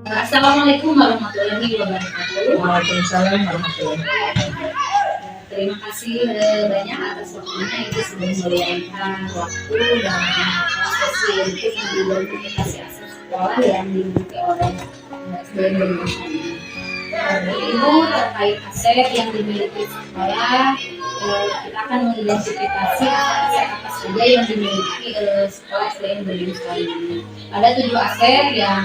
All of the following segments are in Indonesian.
Assalamualaikum warahmatullahi wabarakatuh. Waalaikumsalam warahmatullahi wabarakatuh. Terima kasih banyak atas waktunya Ibu sudah meluangkan waktu dalam sesi untuk mengidentifikasi aset sekolah yang dimiliki oleh SDN Banyuwangi ini. Ibu terkait aset yang dimiliki sekolah, kita akan mengidentifikasi aset apa saja yang dimiliki sekolah SDN Banyuwangi ini. Ada 7 aset yang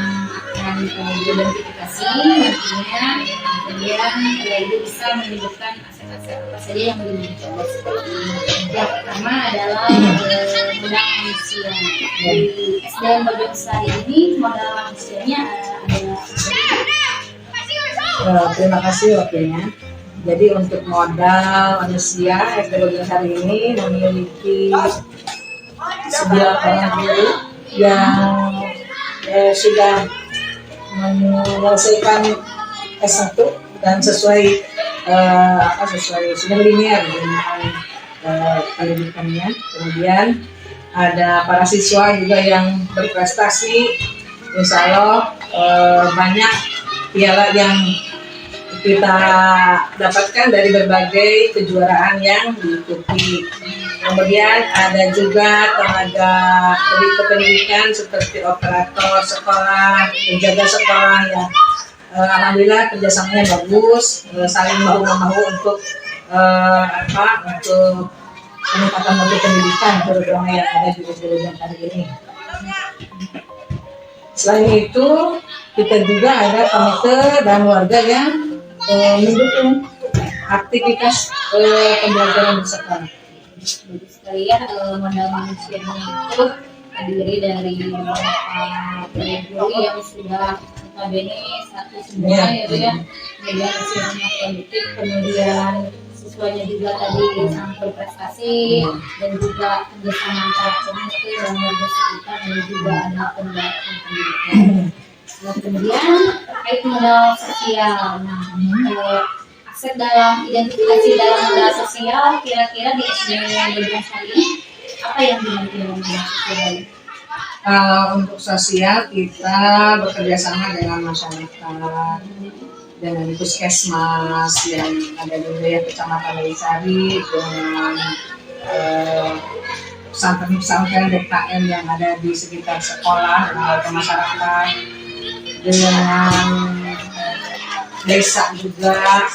akan diidentifikasi nantinya, kemudian Ibu bisa menyebutkan aset-aset apa saja yang dimiliki oleh sekolah ini. Yang pertama adalah modal manusia. Di SDN Banyuwangi ini modal manusianya ada. Terima kasih waktunya. Jadi untuk modal manusia SDN hari ini memiliki 9 orang guru yang sudah menyelesaikan S1 dan sesuai sudah linear dengan pendidikannya. Kemudian ada para siswa juga yang berprestasi, insya Allah banyak piala yang kita dapatkan dari berbagai kejuaraan yang diikuti. Kemudian ada juga tenaga pendidikan seperti operator sekolah, penjaga sekolah yang alhamdulillah kerjasamanya bagus, saling bahu-membahu untuk peningkatan mutu pendidikan terutama yang ada di SDN hari ini. Selain itu kita juga ada komite dan warga yang mendukung aktivitas pembelajaran di sekolah. Jadi sekalian modal manusianya itu terdiri dari beberapa guru yang sudah notabene satu semua ya Bu ya. Kemudian usianya produktif, kemudian siswanya juga tadi sangat berprestasi dan juga kerjasama antara komite dan warga sekitar dan juga ada pendataan pendidikan. Nah, kemudian terkait modal sosial. Nah, aset dalam identifikasi dalam modal sosial kira-kira di SDN Banyuwangi ini apa yang dimiliki dalam modal sosial? Untuk sosial kita bekerja sama dengan masyarakat, dengan puskesmas yang ada di wilayah Kecamatan Lewisari, dengan pesantren-pesantren DKM yang ada di sekitar sekolah dan masyarakat, dengan desa juga,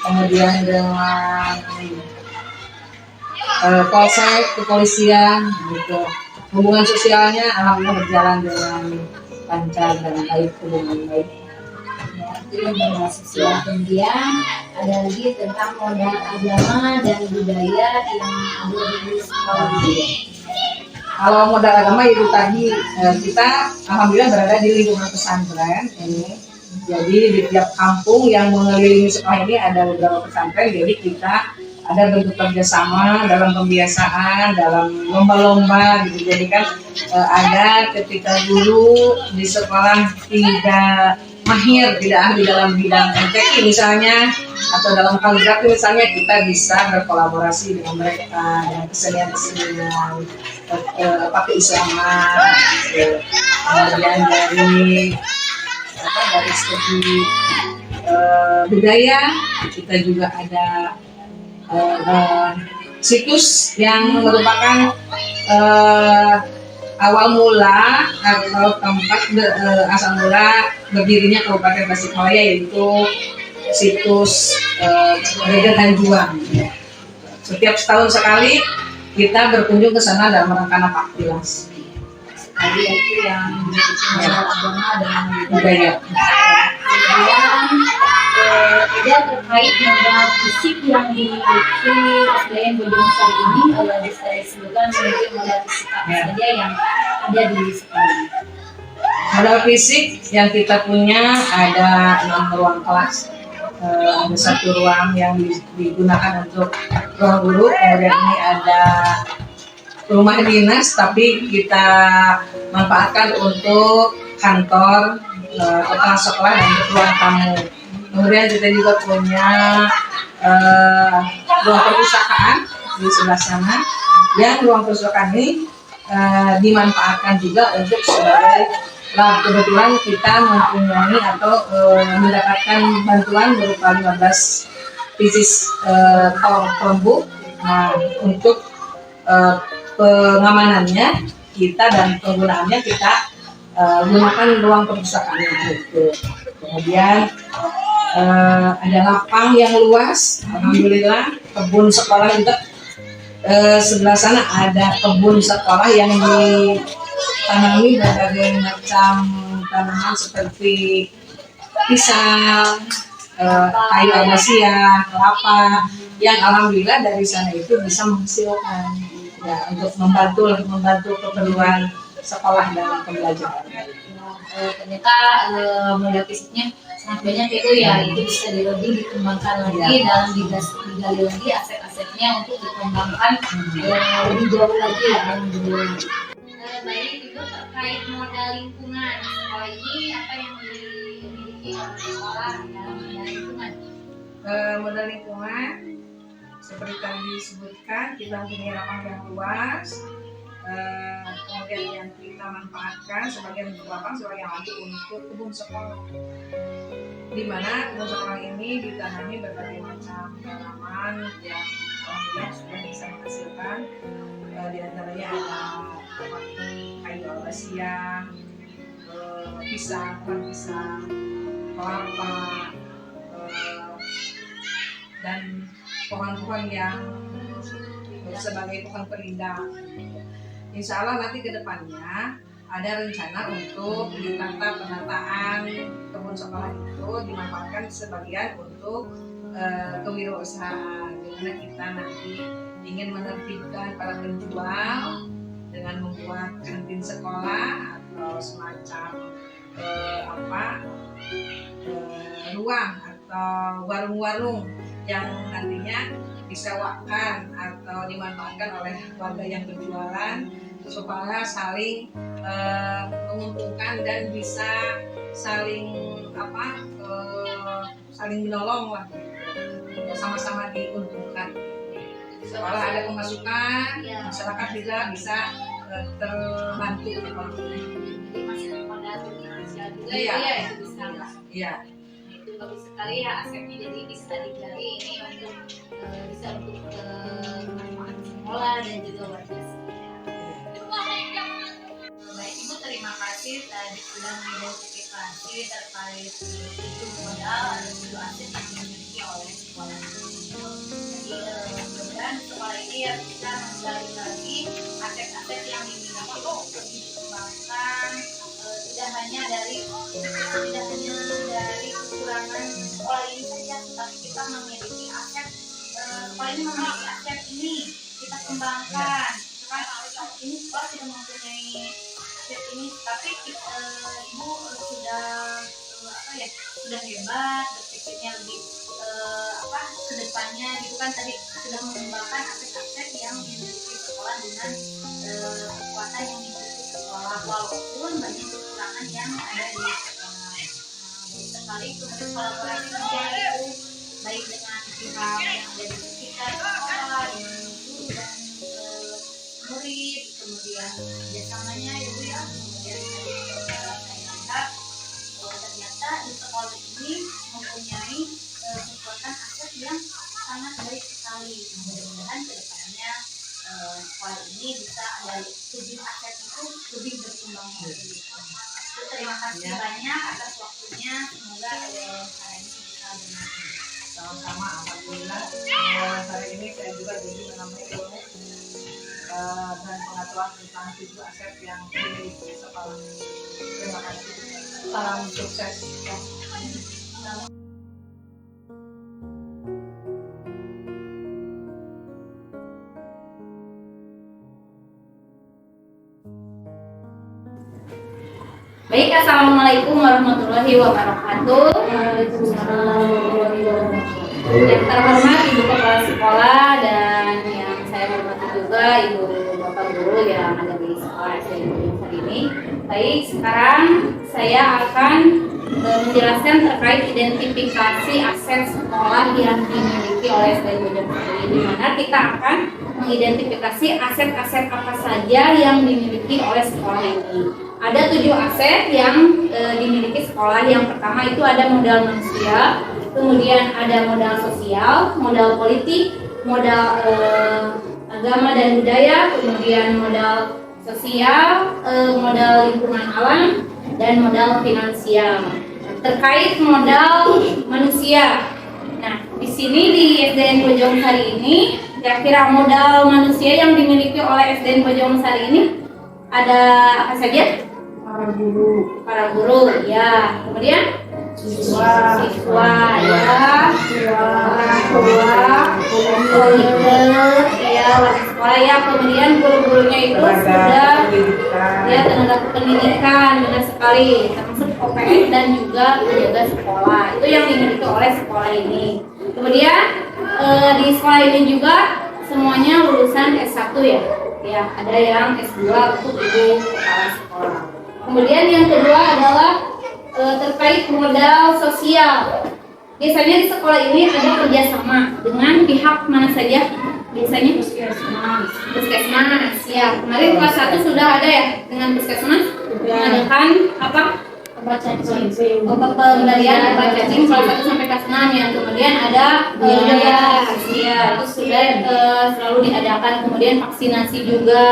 kemudian dengan polsek, kepolisian gitu. Hubungan sosialnya alhamdulillah berjalan dengan lancar dan baik, hubungan baik. Itu yang modal sosial. Kemudian ada lagi tentang modal agama dan budaya yang ada di sekolah ini. Kalau modal agama itu tadi kita alhamdulillah berada di lingkungan pesantren ini. Jadi di tiap kampung yang mengelilingi sekolah ini ada beberapa pesantren. Jadi kita ada bentuk kerjasama dalam pembiasaan, dalam lomba-lomba gitu. Jadi kan ada ketika guru di sekolah tidak mahir, tidak ahli dalam bidang MTQ misalnya, atau dalam kaligrafi misalnya, kita bisa berkolaborasi dengan mereka dengan kesenian-kesenian keislaman. Kemudian dari segi budaya kita juga ada situs yang merupakan awal mula atau tempat asal mula berdirinya Kabupaten Tasikmalaya, yaitu situs Gereja Tanjuang. Setiap setahun sekali kita berkunjung ke sana dalam rangka Napaktilas. Tadi itu yang modal agama dan budaya. Kemudian ada terkait modal fisik yang dimiliki SDN Banyuwangi ini, bisa disebutkan mungkin modal fisik apa saja yang ada di sekolah. Modal fisik yang kita punya ada 6 ruang kelas. Ada 1 ruang yang digunakan untuk ruang guru, kemudian ini ada rumah dinas tapi kita manfaatkan untuk kantor, kepala sekolah dan ruang tamu. Kemudian kita juga punya ruang perpustakaan di sebelah sana, dan ruang perpustakaan ini dimanfaatkan juga untuk sebagai Nah, kebetulan kita mempunyai atau mendapatkan bantuan berupa 15 pieces Chromebook. Nah, untuk pengamanannya kita dan penggunaannya kita gunakan ruang perpustakaan itu. Kemudian ada lapang yang luas, alhamdulillah. Kebun sekolah juga sebelah sana ada kebun sekolah yang ditanami berbagai macam tanaman seperti pisang, kayu akasia, kelapa, yang alhamdulillah dari sana itu bisa menghasilkan ya untuk membantu keperluan sekolah dan pembelajaran. Ternyata modal fisiknya sangat banyak itu ya, itu bisa lebih dikembangkan lagi dalam digali lagi aset-asetnya untuk dikembangkan lebih jauh lagi ya. Baik, itu terkait modal lingkungan sekolah ini, apa yang dimiliki oleh sekolah dalam modal lingkungan? Modal lingkungan seperti tadi disebutkan, kita mempunyai lapangan yang luas, kemudian yang kita manfaatkan sebagian untuk lapangan, sebagian lagi untuk kebun sekolah, di mana kebun sekolah ini ditanami berbagai macam tanaman yang alhamdulillah sudah bisa menghasilkan. Di antaranya ada kayu akasia, pisang, kelapa, dan pohon-pohon yang sebagai pohon pelindang. Insya Allah nanti ke depannya ada rencana untuk ditata penataan kebun sekolah itu dimanfaatkan sebagian untuk kewirausahaan, di mana kita nanti ingin menerbitkan para penjual dengan membuat kantin sekolah atau semacam ruang atau warung-warung yang nantinya disewakan atau dimanfaatkan oleh warga yang berjualan supaya saling menguntungkan dan bisa saling saling menolong lah, sama-sama diuntungkan. Sekolah ada pemasukan, masyarakat juga bisa terbantu. Jadi masih ada modal finansial juga Iya. ya, itu bisa. Iya. Itu bagus sekali ya, asetnya jadi bisa digali ini untuk bisa untuk manfaat sekolah dan juga warga sekitar. Baik Ibu, terima kasih tadi sudah mengidentifikasi terkait itu modal dan juga aset yang dimiliki oleh sekolah ini. Jadi mudah-mudahan sekolah ini ya bisa menggali lagi aset-aset yang dimiliki untuk dikembangkan, tidak hanya dari kekurangan sekolah ini saja, tapi kita memiliki aset, sekolah ini memiliki aset ini kita kembangkan. Cuman saat ini sekolah tidak mempunyai aset ini, tapi Ibu sudah hebat, berpikirnya lebih ke depannya gitu kan, tadi sudah mengembangkan aset-aset yang dimiliki sekolah dengan kekuatan yang dimiliki sekolah, walaupun banyak kekurangan yang ada di sekolah. Baik sekali, kemudian kolaborasi kerja itu baik dengan pihak yang ada di sekitar sekolah, dengan guru dan murid, kemudian kerjasamanya Ibu ya. Kemudian saya lihat ternyata di sekolah ini mempunyai kekuatan aset yang sangat baik sekali. Mudah-mudahan kedepannya sekolah ini bisa ada tujuh aset itu lebih berkembang lagi. Terima kasih banyak atas waktunya. Semoga hari ini bisa bermanfaat. Sama-sama, alhamdulillah. Hari ini saya juga jadi menambah ilmu dan pengetahuan tentang tujuh aset yang dimiliki sekolah. Terima kasih. Salam sukses. Baik, assalamualaikum warahmatullahi wabarakatuh. Waalaikumsalam warahmatullahi wabarakatuh. Yang terhormat Ibu Kepala Sekolah dan yang saya hormati juga Ibu Bapak Guru yang ada di sekolah SMP hari ini. Baik, sekarang saya akan menjelaskan terkait identifikasi aset sekolah yang dimiliki oleh SD Bojonegoro, di mana kita akan mengidentifikasi aset-aset apa saja yang dimiliki oleh sekolah ini. ada 7 aset yang dimiliki sekolah. Yang pertama itu ada modal manusia, kemudian ada modal sosial, modal politik, modal agama dan budaya, kemudian modal sosial, modal lingkungan alam, dan modal finansial. Terkait modal manusia, nah di sini di SDN Bojongsari ini, kira-kira modal manusia yang dimiliki oleh SDN Bojongsari ini ada apa saja? Para guru, ya. Kemudian siswa, ya, orang tua, ya, wali sekolah, ya. Kemudian guru-gurunya itu sudah ya tenaga pendidikan, benar sekali, termasuk OPS dan juga penjaga sekolah. Itu yang dimiliki oleh sekolah ini. Kemudian di sekolah ini juga semuanya lulusan S1 ya. Ya, ada yang S2 untuk ibu kepala sekolah. Kemudian yang kedua adalah terkait modal sosial. Biasanya di sekolah ini ada kerjasama dengan pihak mana saja? Biasanya puskesmas. Ya, kemarin kelas 1 sudah ada ya dengan puskesmas mengadakan apa? Pemberian obat cacing kelas 1 sampai kelas 6 yang kemudian ada ya itu sudah selalu diadakan. Kemudian vaksinasi juga.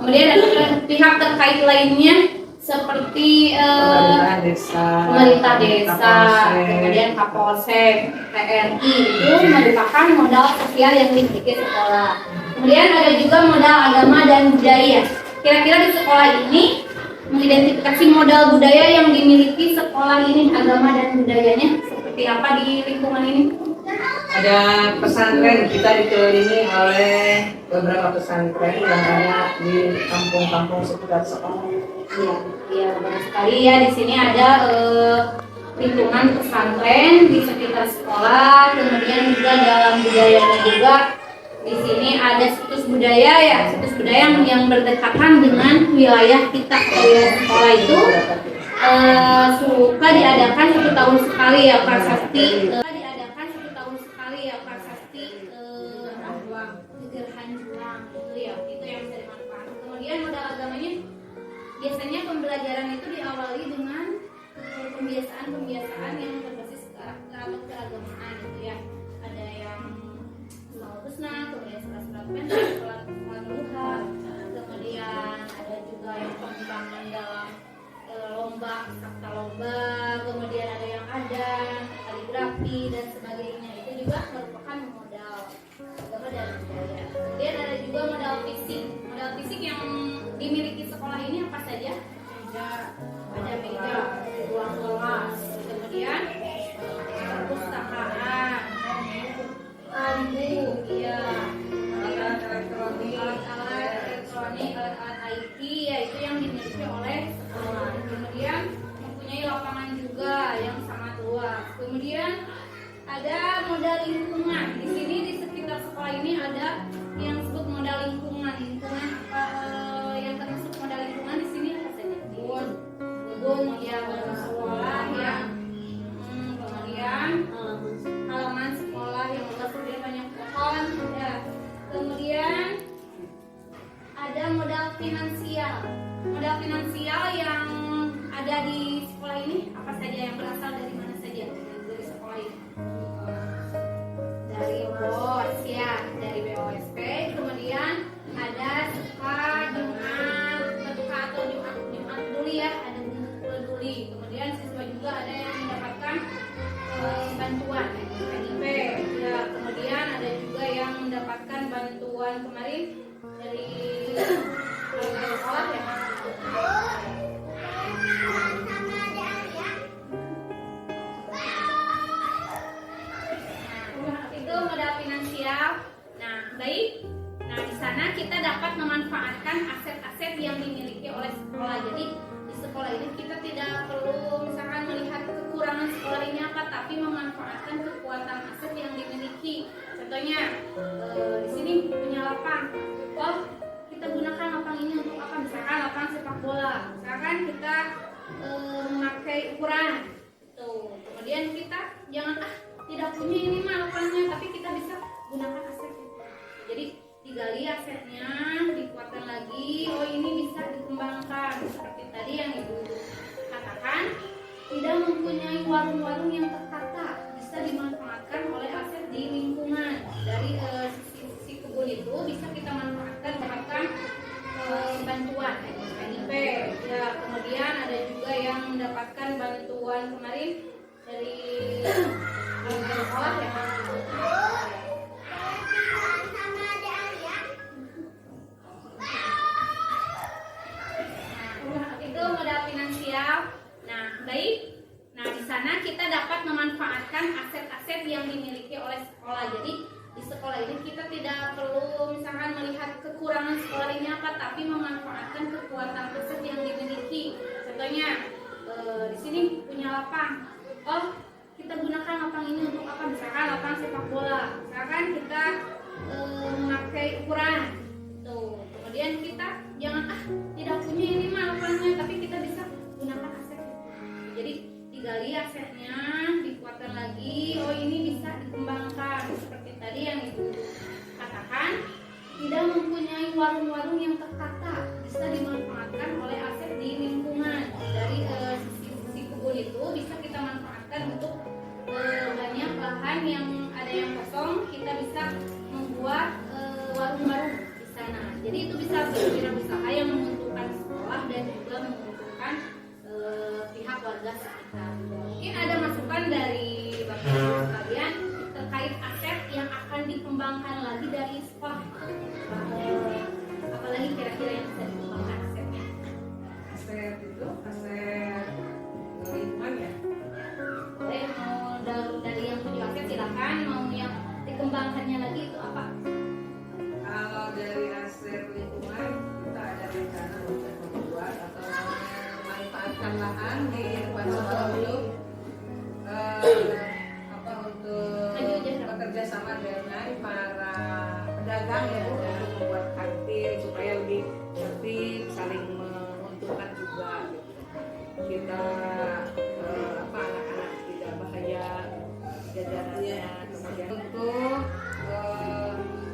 Kemudian ada pihak terkait lainnya seperti pemerintah desa, kemudian Kapolsek, TNI, itu merupakan modal sosial yang dimiliki sekolah. Kemudian ada juga modal agama dan budaya. Kira-kira di sekolah ini mengidentifikasi modal budaya yang dimiliki sekolah ini, agama dan budayanya seperti apa di lingkungan ini? Ada pesantren, kita dikelilingi oleh beberapa pesantren yang ada di kampung-kampung sekitar sekolah. Iya, benar sekali ya. Di sini ada lingkungan pesantren di sekitar sekolah, kemudian juga dalam budayanya juga. Di sini ada situs budaya ya, situs budaya yang berdekatan dengan wilayah kita. Wilayah sekolah itu suka diadakan 1 tahun sekali ya prasasti. Gerhan juang itu ya, itu yang bisa dimanfaatkan. Kemudian modal agamanya biasanya pembelajaran itu diawali dengan pembiasaan yang berbasis atau keagamaan gitu ya. Ada yang sholat husna, kemudian sholat pendek, sholat duha, kemudian ada juga yang pengembangan dalam lomba, sakta lomba, kemudian ada yang adan, kaligrafi dan sebagainya. Itu juga merupakan modal agama dan budaya. Kemudian ada juga modal fisik. Modal fisik yang dimiliki sekolah ini apa saja? Ada meja, ruang kelas, kemudian perpustakaan, bambu, ya, alat elektronik, alat IT, ya itu yang dimiliki oleh sekolah. Kemudian mempunyai lapangan juga yang sangat luas. Kemudian ada modal lingkungan. Di sini di sekitar sekolah ini ada yang disebut modal lingkungan. Lingkungan yang termasuk modal lingkungan di sini apa saja? Kebun, ya, sekolah, ya. Kemudian halaman sekolah yang luas, kemudian banyak pohon, ya. Kemudian ada modal finansial. Modal finansial yang ada di sekolah ini apa saja, yang berasal dari mana saja dari sekolah ini? Dari BOS ya, dari BOSP. Kemudian ada Jumat atau Jumat peduli ya, ada peduli. Kemudian siswa juga ada yang mendapatkan bantuan KIP ya. Kemudian ada juga yang mendapatkan bantuan kemarin dari sekolah ya. Itu modal finansial. Nah, baik. Nah, di sana kita dapat memanfaatkan aset-aset yang dimiliki oleh sekolah. Jadi di sekolah ini kita tidak perlu misalkan melihat kekurangan sekolah ini apa, tapi memanfaatkan kekuatan aset yang dimiliki. Contohnya di sini punya lapang. Oh, kita gunakan lapang ini untuk apa? Misalkan lapang sepak bola. Misalkan kita memakai ukuran. Tuh. Kemudian kita jangan tidak punya ini mah lapangnya, tapi kita bisa gunakan asetnya. Jadi digali asetnya, dikuatkan lagi. Oh, ini bisa dikembangkan seperti tadi. tadi yang Ibu katakan, tidak mempunyai warung-warung yang tertata, bisa dimanfaatkan oleh aset di lingkungan. Dari sisi kebun itu bisa kita manfaatkan bahkan bantuan NIP ya, kemudian ada juga yang mendapatkan bantuan kemarin dari sekolah ya. Itu modal finansial. Nah, baik. Nah, di sana kita dapat memanfaatkan aset-aset yang dimiliki oleh sekolah. Jadi di sekolah ini kita tidak perlu misalkan melihat kekurangan sekolah ini apa, tapi memanfaatkan kekuatan aset yang dimiliki. Contohnya di sini punya lapang. Oh, kita gunakan lapang ini untuk apa? Misalkan lapang sepak bola. Misalkan kita memakai ukuran. Tuh. Kemudian kita jangan tidak punya ini mah lapangnya, tapi kita bisa gunakan aset. Jadi digali asetnya, dikuatkan lagi. Oh, ini bisa dikembangkan seperti tadi yang Ibu katakan, tidak mempunyai warung-warung yang tertata, bisa dimanfaatkan oleh aset di lingkungan. Dari sisi kebun itu bisa kita manfaatkan untuk banyak lahan yang ada yang kosong, kita bisa membuat warung-warung di sana. Jadi itu bisa berwirausaha yang menguntungkan sekolah dan juga menguntungkan pihak warga sekitar. Mungkin ada masukan dari Bapak Ibu sekalian terkait aset yang akan dikembangkan lagi dari sekolah. Apalagi kira-kira yang bisa dikembangkan asetnya? Aset itu aset lingkungan ya. Boleh, mau dari yang 7 aset silakan. Mau yang dikembangkannya lagi itu apa? Kalau dari aset lingkungan kita ada rencana untuk membuat atau memanfaatkan lahan di lingkungan sekolah untuk untuk bekerja sama dengan para pedagang ya, untuk membuat kantin supaya lebih tertib, saling menguntungkan juga gitu. Kita anak-anak tidak bahaya jajarannya, kemudian untuk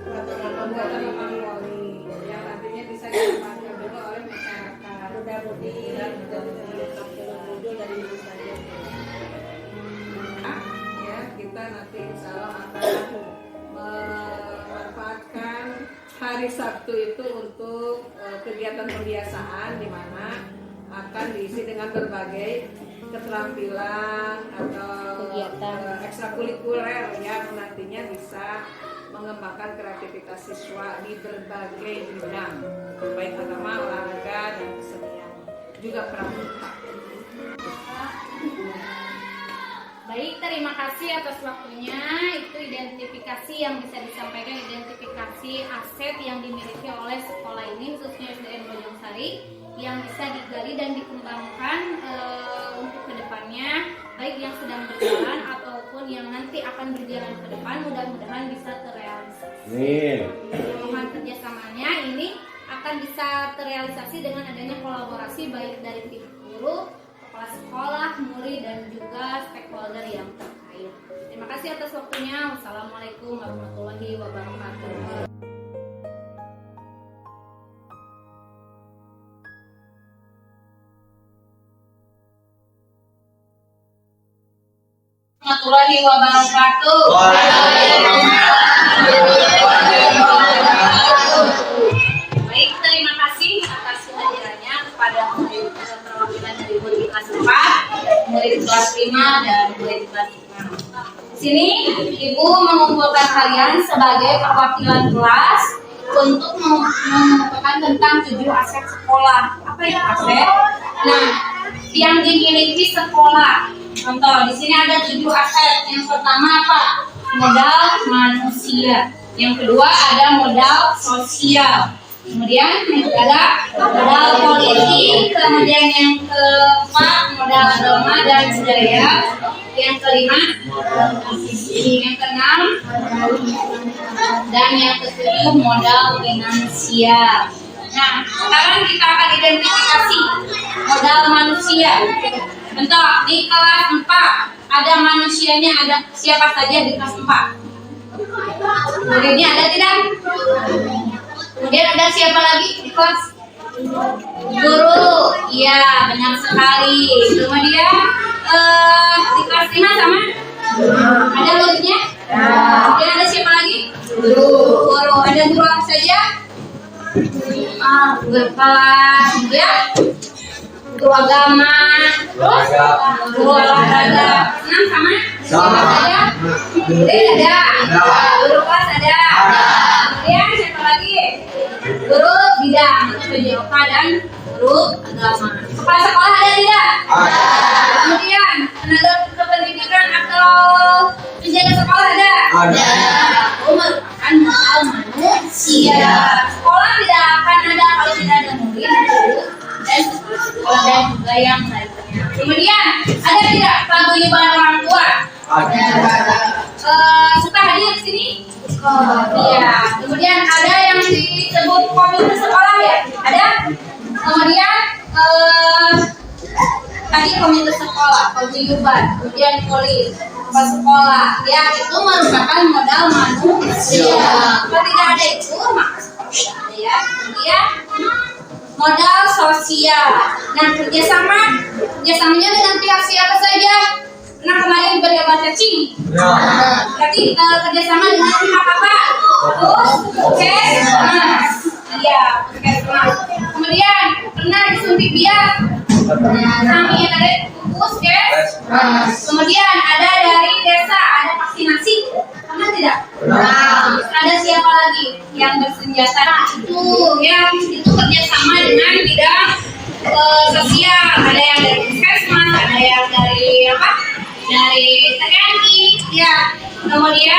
pembuatan lapang voli yang nantinya bisa dimanfaatkan juga oleh masyarakat. Mudah-mudi dan dari misalnya ya, kita nanti insya Allah akan memanfaatkan hari Sabtu itu untuk kegiatan pembiasaan, di mana akan diisi dengan berbagai keterampilan atau kegiatan ekstrakurikuler yang nantinya bisa mengembangkan kreativitas siswa di berbagai bidang, baik agama, olahraga, dan kesenian, juga pramuka. Baik, terima kasih atas waktunya. Itu identifikasi yang bisa disampaikan, identifikasi aset yang dimiliki oleh sekolah ini, khususnya SDN Bojongsari, yang bisa digali dan dikembangkan untuk kedepannya, baik yang sedang berjalan ataupun yang nanti akan berjalan ke depan. Mudah-mudahan bisa terrealisasi. Mohon kerjasamanya ini akan bisa terrealisasi dengan adanya kolaborasi baik dari pihak guru, kepala sekolah, murid, dan juga stakeholder yang terkait. Terima kasih atas waktunya. Wassalamualaikum warahmatullahi wabarakatuh. Warahmatullahi wabarakatuh. Baik, terima kasih atas kehadirannya kepada perwakilan dari murid kelas 4, murid kelas 5, dan murid kelas 6. Di sini Ibu mengumpulkan kalian sebagai perwakilan kelas untuk mengumpulkan tentang 7 aset sekolah. Apa itu aset? Nah, yang dimiliki sekolah. Contoh, di sini ada 7 aset. Yang pertama apa? Modal manusia. Yang kedua ada modal sosial. Kemudian yang ketiga modal politik. Kemudian yang keempat modal agama dan budaya. Yang kelima yang keenam dan yang ketujuh modal finansial. Nah, sekarang kita akan identifikasi modal manusia. Contoh, di kelas 4 ada manusianya, ada siapa saja di kelas 4? Muridnya ada tidak? Kemudian ada siapa lagi di kelas? Guru, iya benar sekali. Kemudian di kelas 5 sama? Ada gurunya? Kemudian ada siapa lagi? Guru. Ada guru apa saja? Guru kelas, ya. Guru agama, terus guru olahraga. Senang sama? Siapa saja? Ada. Guru kelas ada. Kemudian siapa lagi? Guru bidang, PJOK dan guru agama. Kepala sekolah ada tidak? Kemudian tenaga kependidikan atau penjaga sekolah ada? Merupakan modal manusia. Sekolah tidak akan ada kalau tidak ada murid, guru, dan sekolah dan juga yang lainnya. Kemudian ada tidak paguyuban orang tua? Suka hadir di sini? Iya. Kemudian ada yang disebut komite sekolah ya? Ada? Kemudian tadi komite sekolah, paguyuban, kemudian polis, kepala sekolah, ya itu merupakan modal manusia. Kalau tidak ada itu maka sekolah tidak ada ya. Kemudian modal sosial. Nah kerjasamanya dengan pihak siapa saja? Nah kemarin diberi obat cacing. Berarti kerjasama dengan pihak apa? Puskesmas. Iya, puskesmas. Kemudian pernah disuntik biak. Kami dari puskesmas. Kemudian ada dari desa, ada vaksinasi. Pernah tidak? Ada siapa lagi yang bersenjata? Itu kerjasama dengan bidang sosial. Ada yang dari puskesmas, ada yang dari apa? Dari TNI, ya. Kemudian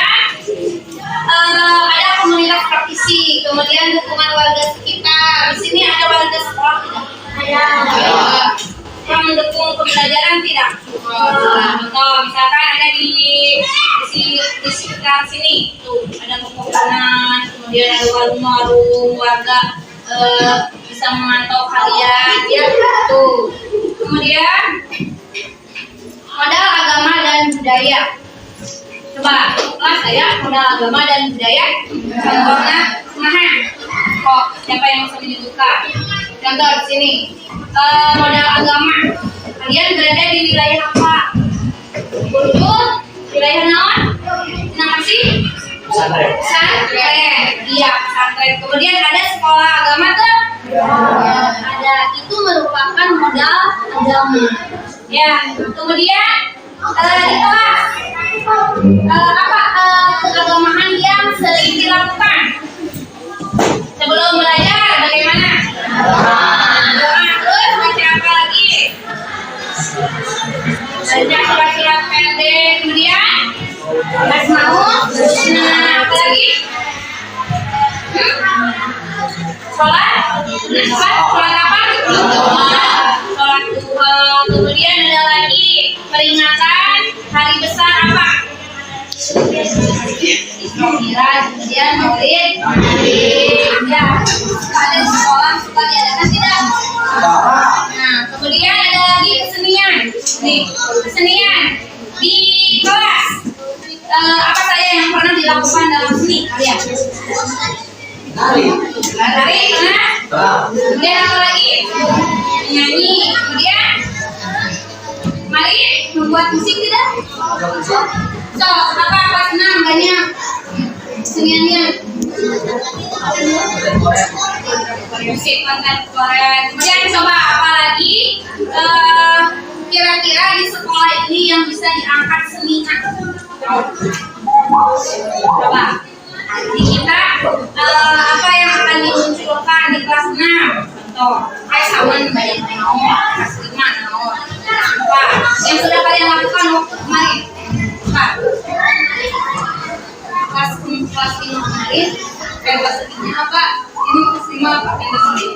ada komunitas praktisi, kemudian dukungan warga sekitar. Di sini ada warga sekolah tidak? Ada. Yang mendukung pembelajaran tidak? Contoh, misalkan ada di sekitar sini, tuh ada pepohonan, kemudian ada warung-warung warga bisa memantau kalian, ya. Tuh. Kemudian modal agama dan budaya. Coba kelas saya modal agama dan budaya. Contohnya mana? Kok siapa yang bisa menyebutkan? Contoh di sini modal agama. Kalian berada di wilayah apa? Betul. Wilayah non? Nama sih? Pesantren. Iya, pesantren. Kemudian ada sekolah agama tuh? Ada. Itu merupakan modal agama. Ya, kemudian di kelas apa keagamaan yang sering dilakukan sebelum belajar bagaimana? Terus baca apa lagi? Baca surat-surat pendek, kemudian Asmaul, apa lagi? Sholat apa? Sholat duha. Kemudian ada lagi peringatan hari besar apa? Mi'raj. Kemudian Maulid. Ya, ada sekolah suka diadakan tidak? Nah, kemudian ada lagi kesenian. Nih, kesenian di kelas. Apa saja yang pernah dilakukan dalam seni kalian? Nari pernah? Kemudian apa lagi? Menyanyi. Kemudian mari membuat musik tidak? So, apa kelas 6 banyak keseniannya? Musik kontemporer. Kemudian coba apa lagi? Kira-kira di sekolah ini yang bisa diangkat seninya? Coba. Di kita apa yang akan dimunculkan di kelas 6? Contoh, kayak sawan banyak kelas 5 apa yang sudah kalian lakukan waktu kemarin? Pak, kelas 5 kemarin pentas seninya apa? Ini kelas 5 apa pentas seni?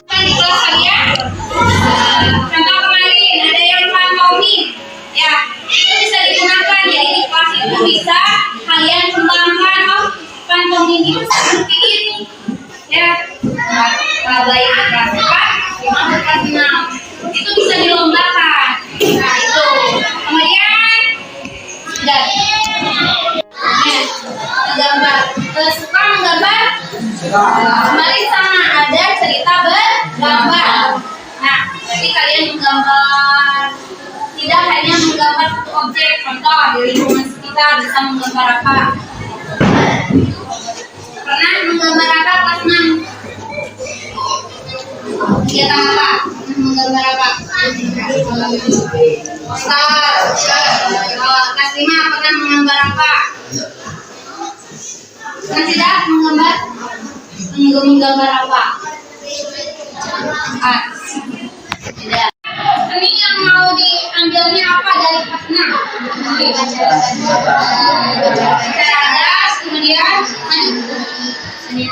Kan di kelas kalian contoh kemarin ada yang pantomim, ya itu bisa digunakan. Jadi di kelas itu bisa kalian kembangkan pantomim itu seperti ini, ya. Baik kelas 4, 5 kelas 6 itu bisa dilombakan. Nah itu. Kemudian dan gambar. Suka menggambar? Kembali sama ada cerita bergambar. Nah, berarti kalian menggambar tidak hanya menggambar satu objek. Contoh di lingkungan sekitar bisa menggambar apa? Pernah menggambar apa kelas 6? Kegiatan apa? Menggambar apa? Poster. Kelas 5 pernah menggambar apa? Pernah tidak menggambar apa? Tidak. Ini yang mau diambilnya apa dari kelas 6? Cerdas, kemudian seni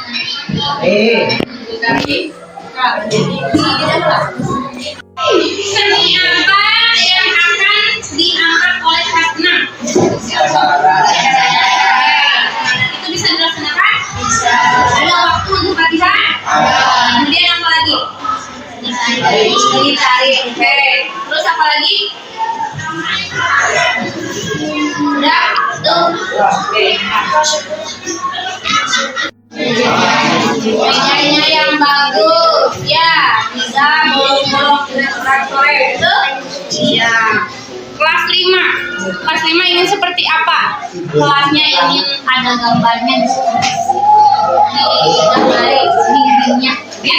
apa yang akan diangkat oleh kelas 6? Itu bisa dilaksanakan? Bisa. Ada waktu untuk latihan? Kemudian apa lagi? Tarik. Oke. Terus apa lagi? Udah? Tuh. Mejanya yang bagus. Ya, bisa bolong-bolong dengan traktor itu. Iya. Kelas 5. Kelas 5 ingin seperti apa? Kelasnya ingin ada gambarnya di sini. Gambar bimbingnya, ya.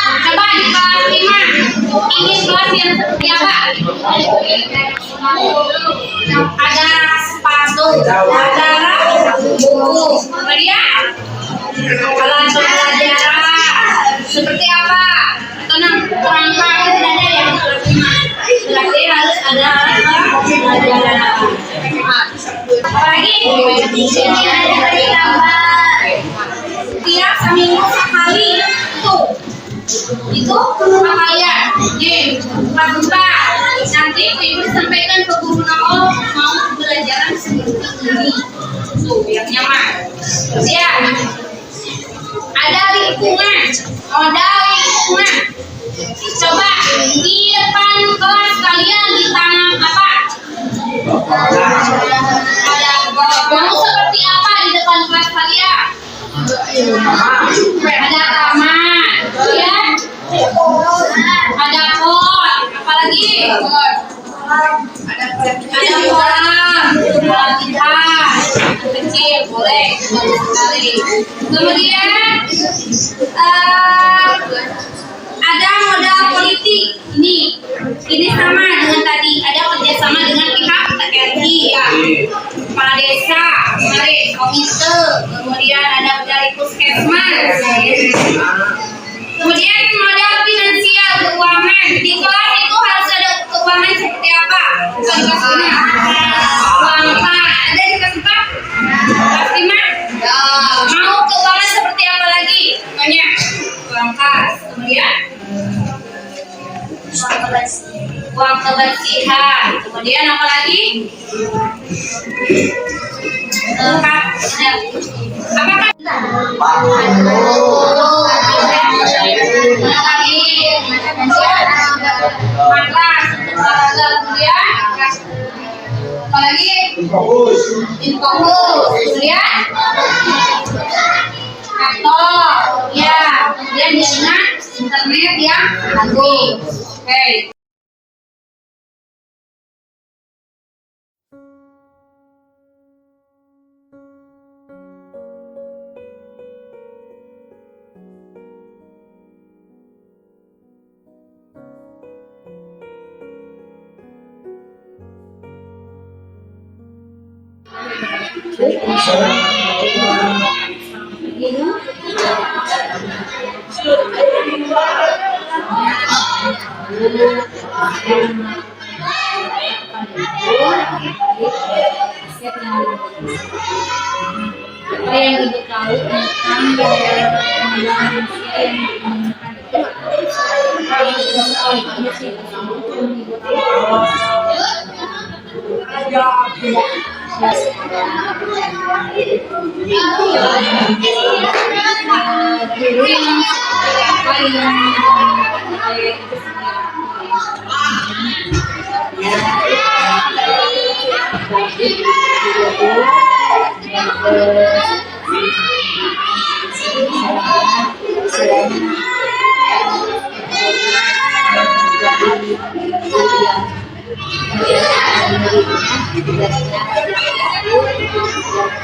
Coba di kelas 5 ingin kelas yang seperti apa? Ada sepatu, ada buku, kemudian alat pembelajaran seperti apa? Tenang, kerangka itu tidak ada yang kelas 5. Berarti harus ada alat pembelajaran apa? Apalagi ini ada gambar. Tiap seminggu sekali itu apa ya? Buka. Nanti ibu sampaikan ke guru mau pembelajaran seperti ini. Tuh, biar nyaman. Ya. Ada lingkungan. Coba di depan kelas kalian ditanam apa? Mau seperti apa di depan kelas kalian? Ada taman, ya? Ada pot, apalagi? Ada kolam, kecil, boleh, bagus sekali. Kemudian ada modal politik. Ini sama dengan tadi, ada kerjasama dengan pihak TNI, ya. Kepala desa, komite, kemudian ada dari puskesmas. Kemudian modal finansial, keuangan. Di kelas itu harus ada keuangan seperti apa? Bukan kelas 5. Uang kas. Ada di kelas 4? Kelas 5? Mau keuangan seperti apa lagi? Banyak. Uang kas. Kemudian uang kebersihan. Kemudian apa lagi? Apakah apalagi infokus, kemudian kantor, ya, kemudian jaringan internet yang bagus. Oke. Apa yang ibu tahu tentang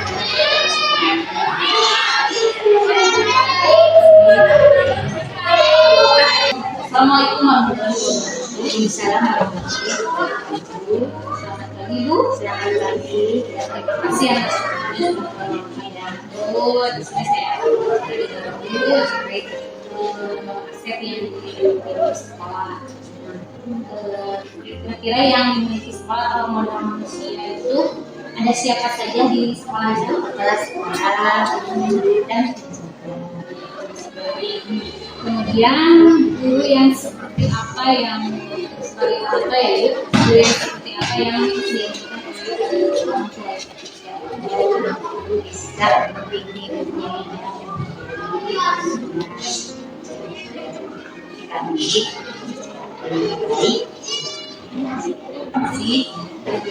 Assalamualaikum warahmatullahi wabarakatuh. Waalaikumsalam warahmatullahi wabarakatuh. Selamat pagi Bu. Selamat pagi. Terima kasih atas waktunya. Di sini saya dulu terkait aset yang dimiliki sekolah. Kira-kira yang dimiliki sekolah atau modal manusia itu ada siapa saja di sekolah itu? Kepala sekolah dan kemudian guru yang seperti apa yang guru yang seperti apa yang diinginkan oleh orang tua bisa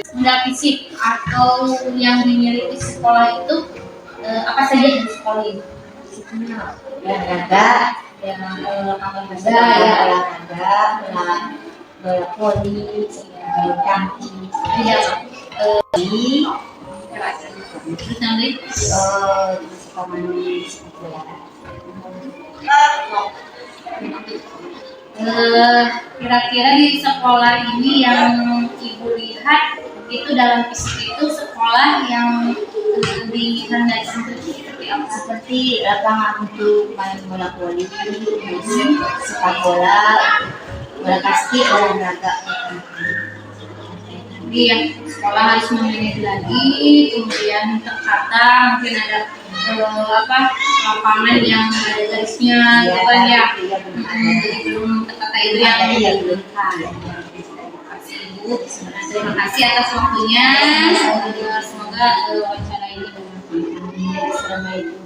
benda fisik atau yang dimiliki sekolah itu apa saja di sekolah ini? Olahraga, olahraga, bola voli, bola tangkis, Terus nanti suka main sepak bola. kira-kira di sekolah ini yang Ibu lihat itu dalam fisik itu sekolah yang diinginkan dari seperti apa? Seperti lapangan untuk main bola voli, sepak bola, bola kasti, olahraga. Jadi yang sekolah harus memilih lagi, kemudian tertata, mungkin ada lapangan yang ada garisnya, gitu kan ya. Jadi belum tertata itu yang belum. Terima kasih atas waktunya. Semoga wawancara ini bermanfaat. Assalamualaikum.